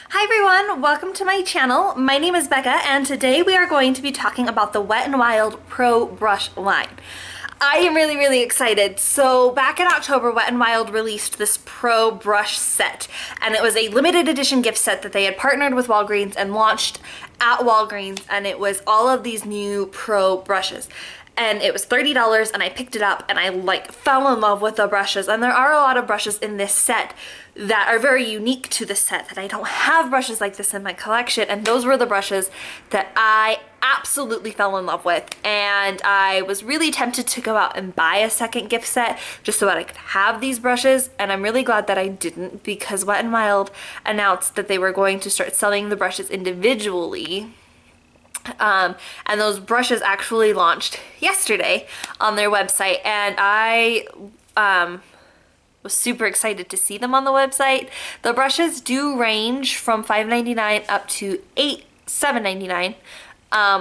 Hi everyone, welcome to my channel. My name is Becca and today we are going to be talking about the Wet n Wild Pro Brush line. I am really excited. So back in October, Wet n Wild released this Pro Brush set, and it was a limited edition gift set that they had partnered with Walgreens and launched at Walgreens, and it was all of these new Pro brushes. And it was $30 and I picked it up and I fell in love with the brushes. And there are a lot of brushes in this set that are very unique to the set, that I don't have brushes like this in my collection, and those were the brushes that I absolutely fell in love with. And I was really tempted to go out and buy a second gift set just so that I could have these brushes, and I'm really glad that I didn't, because Wet n Wild announced that they were going to start selling the brushes individually. And those brushes actually launched yesterday on their website, and I was super excited to see them on the website. The brushes do range from $5.99 up to $7.99,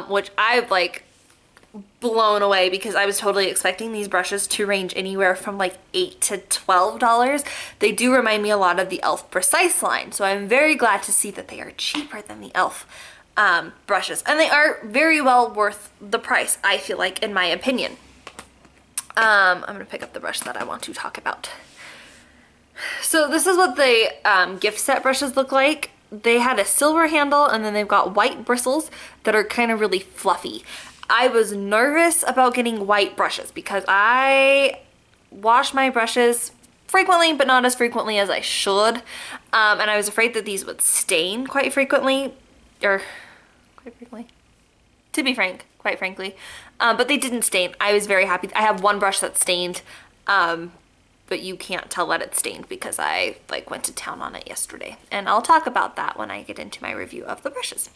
which I've blown away, because I was totally expecting these brushes to range anywhere from $8 to $12. They do remind me a lot of the e.l.f. Precise line, so I'm very glad to see that they are cheaper than the e.l.f. Brushes, and they are very well worth the price, I feel like, in my opinion. I'm gonna pick up the brush that I want to talk about. So this is what the gift set brushes look like. They had a silver handle, and then they've got white bristles that are kind of really fluffy. I was nervous about getting white brushes because I wash my brushes frequently, but not as frequently as I should, and I was afraid that these would stain quite frequently. To be frank, quite frankly. But they didn't stain. I was very happy. I have one brush that's stained, but you can't tell that it's stained because I went to town on it yesterday. And I'll talk about that when I get into my review of the brushes.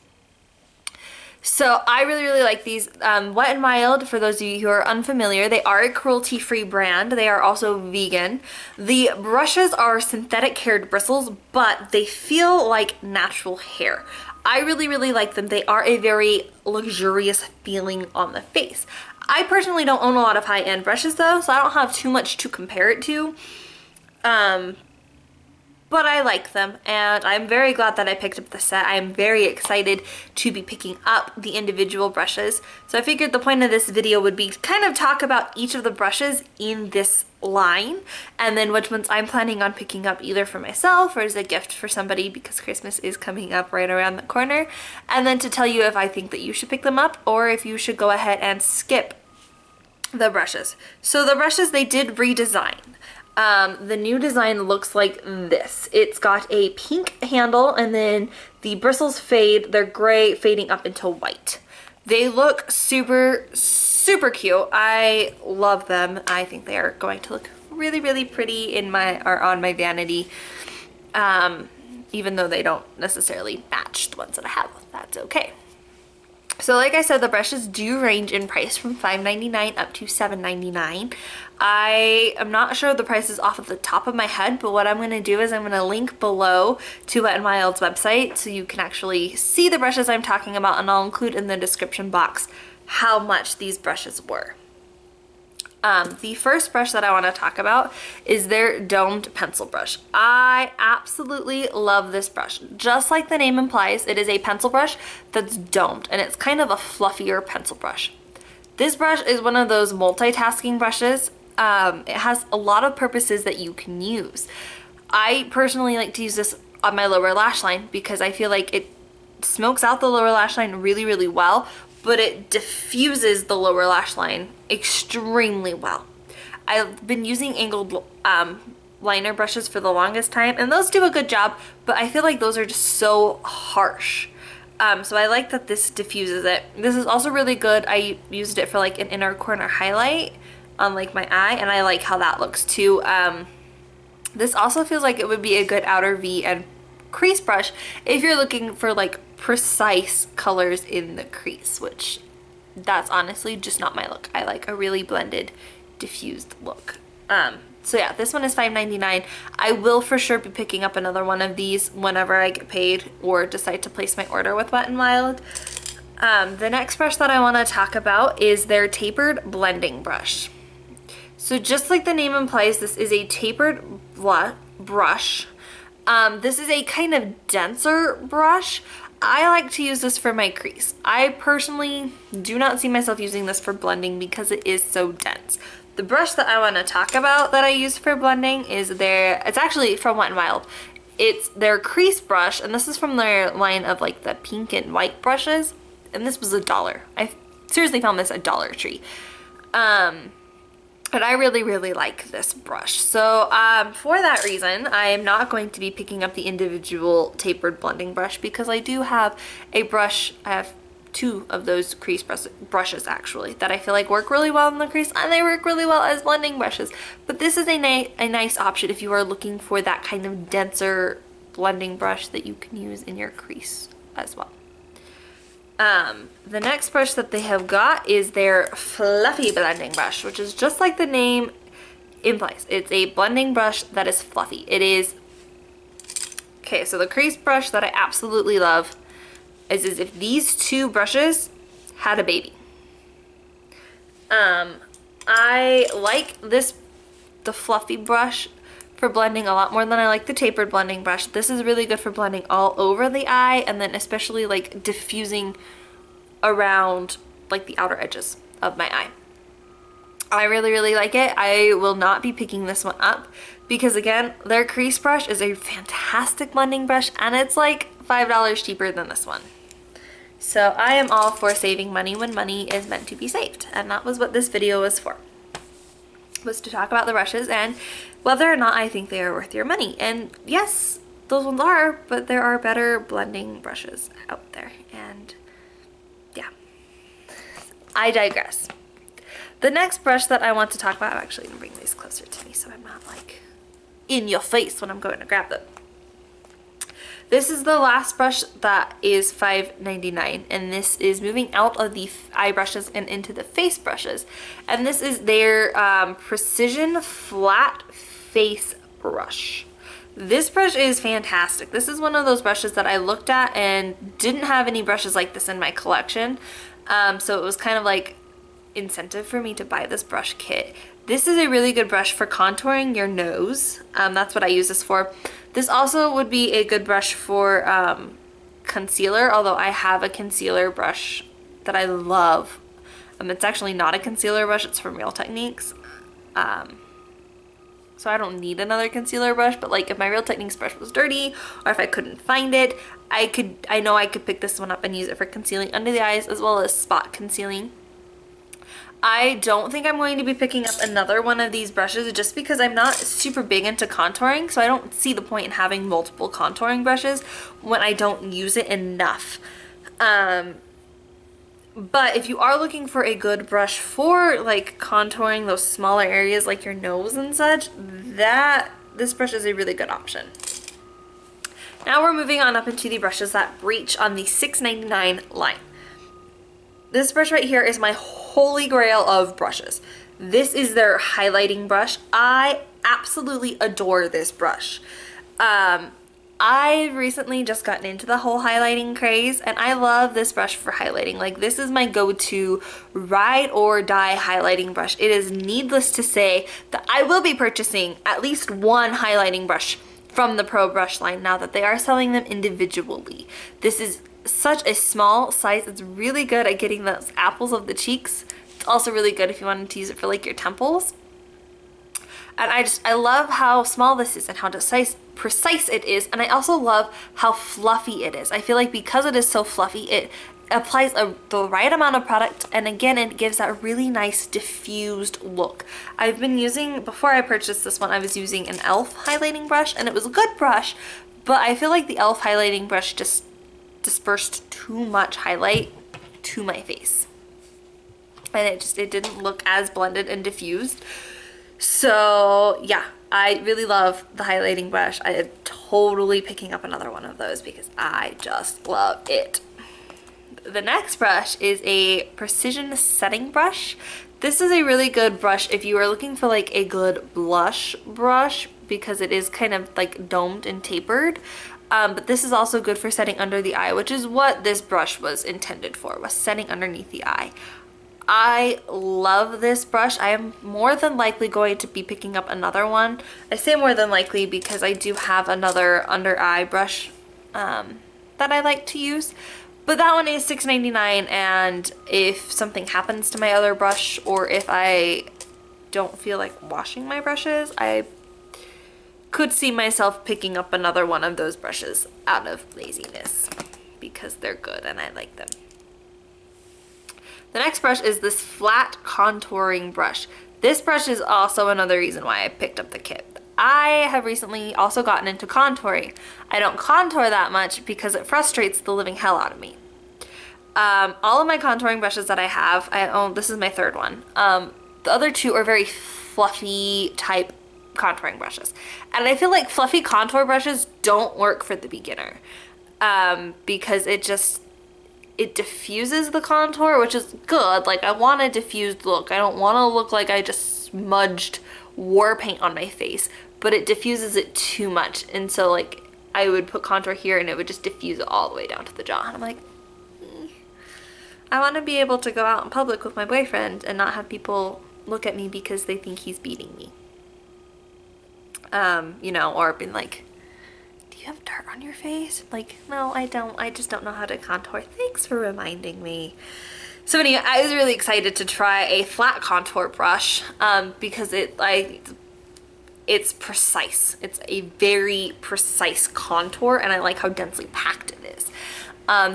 So I really like these. Wet n Wild, for those of you who are unfamiliar, they are a cruelty-free brand. They are also vegan. The brushes are synthetic haired bristles, but they feel like natural hair. I really like them. They are a very luxurious feeling on the face. I personally don't own a lot of high-end brushes though, so I don't have too much to compare it to. But I like them, and I'm very glad that I picked up the set. I am very excited to be picking up the individual brushes. So I figured the point of this video would be kind of talk about each of the brushes in this line, and then which ones I'm planning on picking up either for myself or as a gift for somebody, because Christmas is coming up right around the corner, and then to tell you if I think that you should pick them up or if you should go ahead and skip the brushes. So the brushes, they did redesign. The new design looks like this. It's got a pink handle, and then the bristles fade. They're gray, fading up into white. They look super cute. I love them. I think they are going to look really pretty in on my vanity, even though they don't necessarily match the ones that I have. That's okay. So like I said, the brushes do range in price from $5.99 up to $7.99. I am not sure the prices off of the top of my head, but what I'm going to do is I'm going to link below to Wet n Wild's website so you can actually see the brushes I'm talking about, and I'll include in the description box how much these brushes were. The first brush that I want to talk about is their domed pencil brush. I absolutely love this brush. Just like the name implies, it is a pencil brush that's domed, and it's kind of a fluffier pencil brush. This brush is one of those multitasking brushes. It has a lot of purposes that you can use. I personally like to use this on my lower lash line because I feel like it smokes out the lower lash line really well, but it diffuses the lower lash line extremely well. I've been using angled liner brushes for the longest time, and those do a good job, but I feel like those are just so harsh. So I like that this diffuses it. This is also really good. I used it for an inner corner highlight on my eye, and I like how that looks too. This also feels like it would be a good outer V and crease brush if you're looking for precise colors in the crease, which that's honestly just not my look. I like a really blended, diffused look. So yeah, this one is $5.99. I will for sure be picking up another one of these whenever I get paid or decide to place my order with Wet n Wild. The next brush that I want to talk about is their Tapered blending brush. So just like the name implies, this is a tapered brush. This is a kind of denser brush. I like to use this for my crease. I personally do not see myself using this for blending because it is so dense. The brush that I want to talk about that I use for blending is it's actually from Wet n Wild. It's their Crease Brush, and this is from their line of like the pink and white brushes, and this was $1. I seriously found this at Dollar Tree. But I really, really like this brush. So for that reason, I am not going to be picking up the individual tapered blending brush because I do have a brush. I have 2 of those crease brushes actually that I feel like work really well in the crease, and they work really well as blending brushes. But this is a nice option if you are looking for that kind of denser blending brush that you can use in your crease as well. The next brush that they have got is their fluffy blending brush, which is just like the name implies. It's a blending brush that is fluffy. It is, okay, so the crease brush that I absolutely love is as if these 2 brushes had a baby. I like the fluffy brush for blending a lot more than I like the tapered blending brush. This is really good for blending all over the eye, and then especially like diffusing around like the outer edges of my eye. I really, really like it. I will not be picking this one up because again, their crease brush is a fantastic blending brush, and it's like $5 cheaper than this one. So I am all for saving money when money is meant to be saved, and that was what this video was for. Was to talk about the brushes and whether or not I think they are worth your money. And yes, those ones are, but there are better blending brushes out there. And yeah, I digress. The next brush that I want to talk about, I'm actually going to bring these closer to me so I'm not like in your face when I'm going to grab them. This is the last brush that is $5.99, and this is moving out of the eye brushes and into the face brushes. And this is their Precision Flat Face Brush. This brush is fantastic. This is one of those brushes that I looked at and didn't have any brushes like this in my collection. So it was kind of like incentive for me to buy this brush kit. This is a really good brush for contouring your nose. That's what I use this for. This also would be a good brush for concealer, although I have a concealer brush that I love. It's actually not a concealer brush, it's from Real Techniques. So I don't need another concealer brush, but like if my Real Techniques brush was dirty or if I couldn't find it, I know I could pick this one up and use it for concealing under the eyes as well as spot concealing. I don't think I'm going to be picking up another one of these brushes just because I'm not super big into contouring, so I don't see the point in having multiple contouring brushes when I don't use it enough. But if you are looking for a good brush for like contouring those smaller areas like your nose and such, this brush is a really good option. Now we're moving on up into the brushes that reach on the $6.99 line. This brush right here is my holy grail of brushes. This is their highlighting brush. I absolutely adore this brush. I've recently just gotten into the whole highlighting craze, and I love this brush for highlighting. Like, this is my go-to ride or die highlighting brush. It is needless to say that I will be purchasing at least one highlighting brush from the Pro Brush line now that they are selling them individually. This is such a small size. It's really good at getting those apples of the cheeks. It's also really good if you wanted to use it for like your temples. And I love how small this is and how precise it is, and I also love how fluffy it is. I feel like because it is so fluffy, it applies the right amount of product, and again, it gives that really nice diffused look. I've been using, before I purchased this one, I was using an e.l.f. highlighting brush, and it was a good brush, but I feel like the e.l.f. highlighting brush just dispersed too much highlight to my face, and it didn't look as blended and diffused. So yeah, I really love the highlighting brush. I am totally picking up another one of those because I just love it. The next brush is a precision setting brush. This is a really good brush if you are looking for like a good blush brush because it is kind of like domed and tapered. But this is also good for setting under the eye, which is what this brush was intended for, was setting underneath the eye. I love this brush. I am more than likely going to be picking up another one. I say more than likely because I do have another under eye brush that I like to use. But that one is $6.99, and if something happens to my other brush, or if I don't feel like washing my brushes, I could see myself picking up another one of those brushes out of laziness because they're good and I like them. The next brush is this flat contouring brush. This brush is also another reason why I picked up the kit. I have recently also gotten into contouring. I don't contour that much because it frustrates the living hell out of me. All of my contouring brushes that I have, I own, this is my third one. The other two are very fluffy type contouring brushes. And I feel like fluffy contour brushes don't work for the beginner because it diffuses the contour, which is good. Like, I want a diffused look. I don't want to look like I just smudged war paint on my face, but it diffuses it too much. And so, like, I would put contour here and it would just diffuse it all the way down to the jaw. And I'm like, I want to be able to go out in public with my boyfriend and not have people look at me because they think he's beating me. You know, or been like, do you have dirt on your face? Like, no, I don't. I just don't know how to contour. Thanks for reminding me. So anyway, I was really excited to try a flat contour brush because it's precise. It's a very precise contour, and I like how densely packed it is.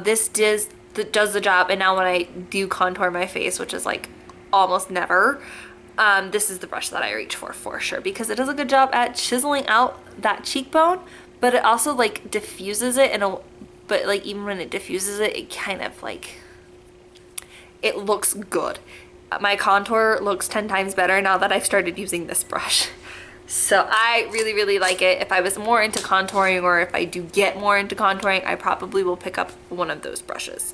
This does the job, and now when I do contour my face, which is like almost never, this is the brush that I reach for sure, because it does a good job at chiseling out that cheekbone, but it also like diffuses it but like even when it diffuses it, it kind of like, it looks good. My contour looks 10 times better now that I've started using this brush. So I really, really like it. If I was more into contouring, or if I do get more into contouring, I probably will pick up one of those brushes.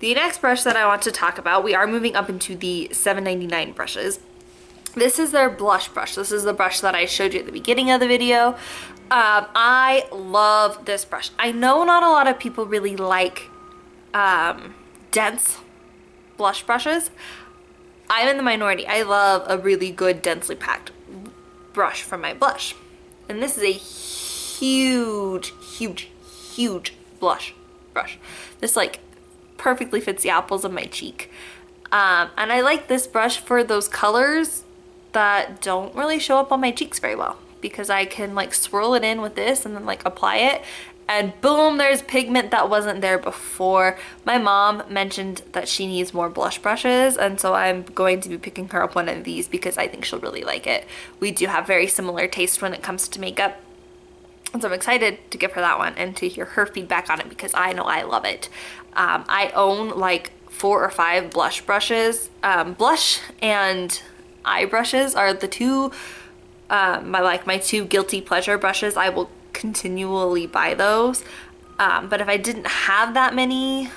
The next brush that I want to talk about, we are moving up into the $7.99 brushes. This is their blush brush. This is the brush that I showed you at the beginning of the video. I love this brush. I know not a lot of people really like dense blush brushes. I'm in the minority. I love a really good densely packed brush for my blush. And this is a huge, huge, huge blush brush. This like perfectly fits the apples of my cheek. And I like this brush for those colors that don't really show up on my cheeks very well, because I can like swirl it in with this and then like apply it, and boom, there's pigment that wasn't there before. My mom mentioned that she needs more blush brushes, and so I'm going to be picking her up one of these because I think she'll really like it. We do have very similar taste when it comes to makeup, and so I'm excited to give her that one and to hear her feedback on it, because I know I love it. I own like 4 or 5 blush brushes. Blush and eye brushes are the two, my two guilty pleasure brushes. I will continually buy those, but if I didn't have that many,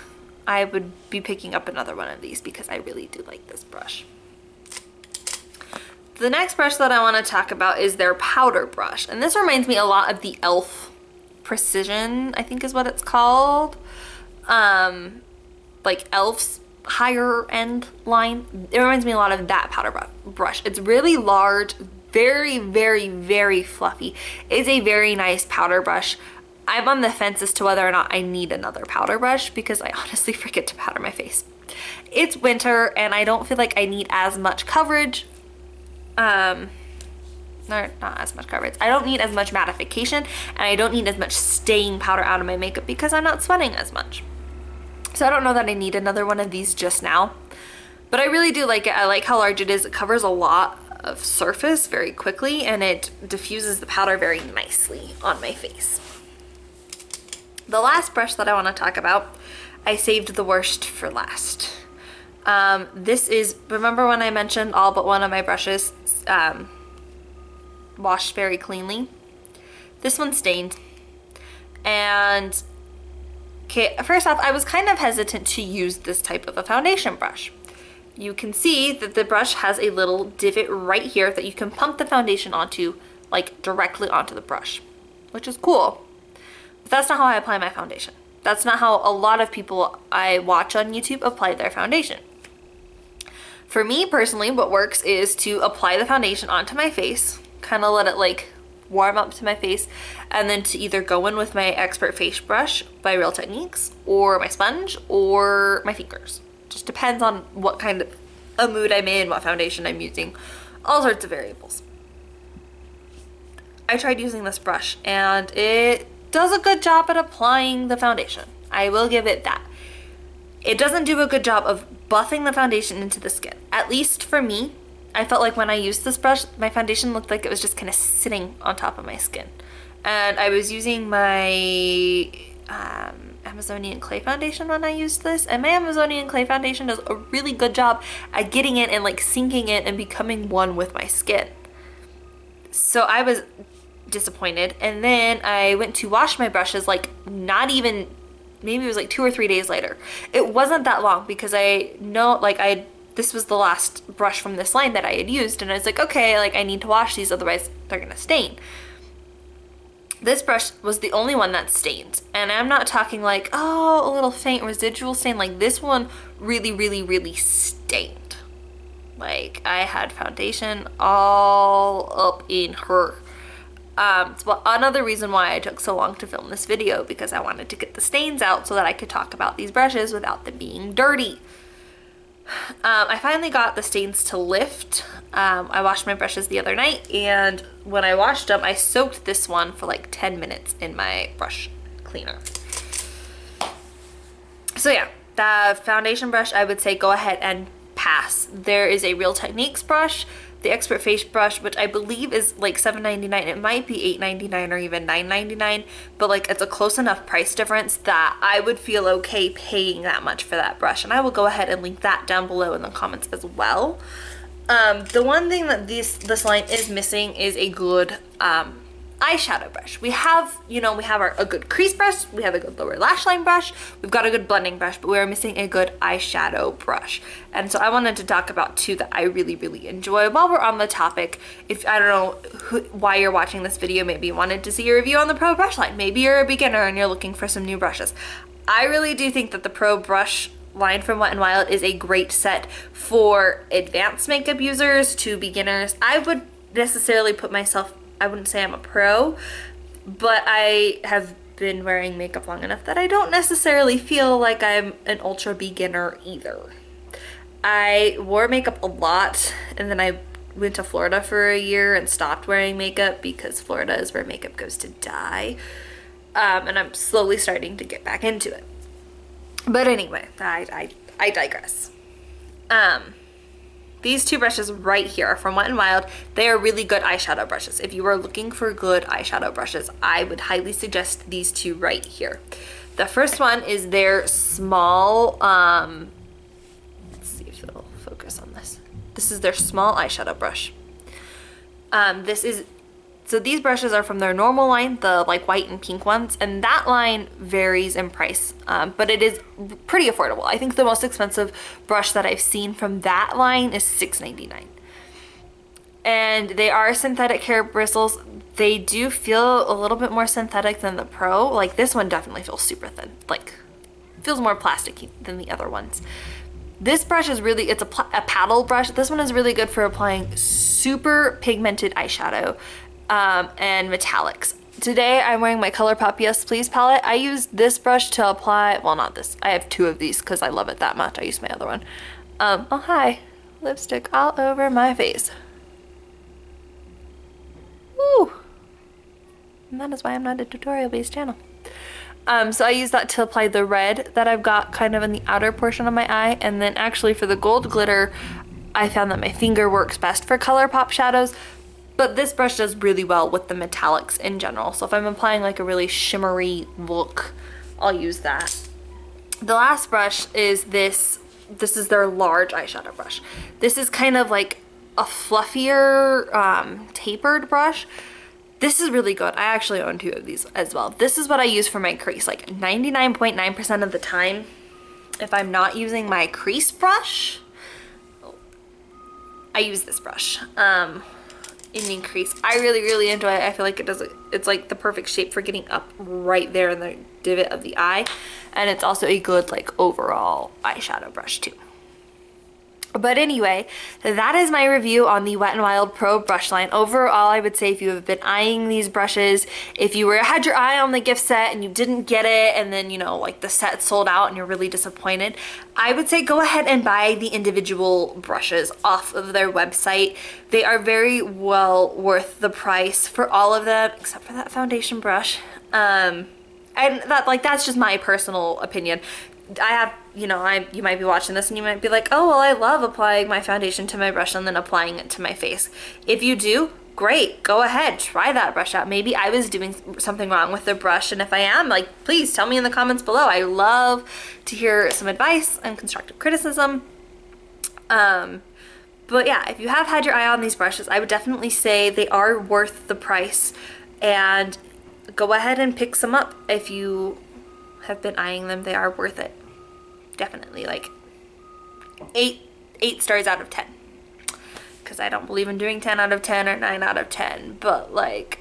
I would be picking up another one of these because I really do like this brush. The next brush that I want to talk about is their powder brush, and this reminds me a lot of the e.l.f. Precision, I think is what it's called. Like e.l.f.'s higher end line. It reminds me a lot of that powder brush. It's really large, very, very, very fluffy. It's a very nice powder brush. I'm on the fence as to whether or not I need another powder brush because I honestly forget to powder my face. It's winter and I don't feel like I need as much coverage. Not as much coverage. I don't need as much mattification, and I don't need as much staying powder out of my makeup because I'm not sweating as much. So I don't know that I need another one of these just now, but I really do like it. I like how large it is. It covers a lot of surface very quickly, and it diffuses the powder very nicely on my face. The last brush that I want to talk about, I saved the worst for last. This is, remember when I mentioned all but one of my brushes washed very cleanly? This one's stained. And okay, first off, I was kind of hesitant to use this type of a foundation brush. You can see that the brush has a little divot right here that you can pump the foundation onto, like directly onto the brush, which is cool. But that's not how I apply my foundation. That's not how a lot of people I watch on YouTube apply their foundation. For me personally, what works is to apply the foundation onto my face, kind of let it like warm up to my face, and then to either go in with my Expert Face Brush by Real Techniques, or my sponge, or my fingers. Just depends on what kind of a mood I'm in, what foundation I'm using, all sorts of variables. I tried using this brush and it does a good job at applying the foundation. I will give it that. It doesn't do a good job of buffing the foundation into the skin. At least for me, I felt like when I used this brush, my foundation looked like it was just kind of sitting on top of my skin. And I was using my Amazonian Clay foundation when I used this, and my Amazonian Clay foundation does a really good job at getting in and like sinking in and becoming one with my skin. So I was disappointed, and then I went to wash my brushes like not even, maybe it was like 2 or 3 days later. It wasn't that long because I know like this was the last brush from this line that I had used, and I was like, okay, like I need to wash these, otherwise they're gonna stain. This brush was the only one that stained, and I'm not talking like, oh, a little faint residual stain. Like this one really, really, really stained. Like I had foundation all up in her. So another reason why I took so long to film this video, because I wanted to get the stains out so that I could talk about these brushes without them being dirty. I finally got the stains to lift. I washed my brushes the other night, and when I washed them, I soaked this one for like 10 minutes in my brush cleaner. So yeah, the foundation brush, I would say go ahead and pass. There is a Real Techniques brush, the Expert Face Brush, which I believe is like $7.99. It might be $8.99 or even $9.99, but like it's a close enough price difference that I would feel okay paying that much for that brush. And I will go ahead and link that down below in the comments as well. The one thing that this line is missing is a good eyeshadow brush. We have, you know, we have a good crease brush, we have a good lower lash line brush, we've got a good blending brush, but we are missing a good eyeshadow brush. And so I wanted to talk about two that I really, really enjoy. While we're on the topic, if I don't know why you're watching this video, maybe you wanted to see a review on the Pro brush line, maybe you're a beginner and you're looking for some new brushes. I really do think that the Pro brush line from Wet n Wild is a great set for advanced makeup users to beginners. I would necessarily put myself, I wouldn't say I'm a pro, but I have been wearing makeup long enough that I don't necessarily feel like I'm an ultra beginner either. I wore makeup a lot, and then I went to Florida for a year and stopped wearing makeup because Florida is where makeup goes to die. And I'm slowly starting to get back into it. But anyway, I digress. These two brushes right here are from Wet n Wild. They are really good eyeshadow brushes. If you are looking for good eyeshadow brushes, I would highly suggest these two right here. The first one is their small, let's see if it'll focus on this. This is their small eyeshadow brush. So these brushes are from their normal line, the like white and pink ones, and that line varies in price, but it is pretty affordable. I think the most expensive brush that I've seen from that line is $6.99. And they are synthetic hair bristles. They do feel a little bit more synthetic than the Pro. Like this one definitely feels super thin, like feels more plasticky than the other ones. This brush is really, it's a paddle brush. This one is really good for applying super pigmented eyeshadow and metallics. Today I'm wearing my ColourPop Yes Please palette. I used this brush to apply, well not this, I have two of these because I love it that much. I used my other one. Oh hi, lipstick all over my face. Woo! And that is why I'm not a tutorial based channel. So I use that to apply the red that I've got kind of in the outer portion of my eye, and then actually for the gold glitter I found that my finger works best for ColourPop shadows. But this brush does really well with the metallics in general. So if I'm applying like a really shimmery look, I'll use that. The last brush is this. This is their large eyeshadow brush. This is kind of like a fluffier, tapered brush. This is really good. I actually own two of these as well. This is what I use for my crease. Like 99.9% of the time, if I'm not using my crease brush, I use this brush. in the crease. I really enjoy it. I feel like it's like the perfect shape for getting up right there in the divot of the eye. And it's also a good like overall eyeshadow brush too. But anyway, that is my review on the Wet n Wild Pro brush line. Overall, I would say if you have been eyeing these brushes, if you had your eye on the gift set and you didn't get it, and then, you know, like the set sold out and you're really disappointed, I would say go ahead and buy the individual brushes off of their website. They are very well worth the price for all of them, except for that foundation brush. And that's just my personal opinion. I have, you know, you might be watching this and you might be like, oh, well, I love applying my foundation to my brush and then applying it to my face. If you do, great, go ahead, try that brush out. Maybe I was doing something wrong with the brush, and if I am, like, please tell me in the comments below. I love to hear some advice and constructive criticism. But yeah, if you have had your eye on these brushes, I would definitely say they are worth the price, and go ahead and pick some up if you have been eyeing them. They are worth it. Definitely, like 8 stars out of 10, because I don't believe in doing 10 out of 10 or 9 out of 10, but like,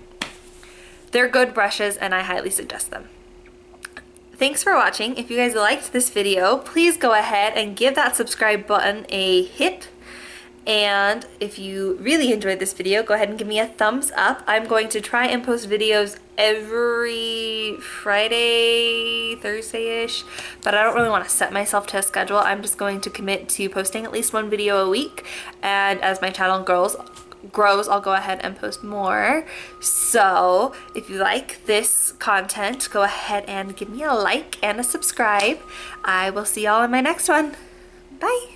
they're good brushes and I highly suggest them. Thanks for watching. If you guys liked this video, please go ahead and give that subscribe button a hit. And if you really enjoyed this video, go ahead and give me a thumbs up. I'm going to try and post videos every Friday, Thursday-ish, but I don't really want to set myself to a schedule. I'm just going to commit to posting at least one video a week, and as my channel grows, I'll go ahead and post more. So if you like this content, go ahead and give me a like and a subscribe. I will see y'all in my next one. Bye!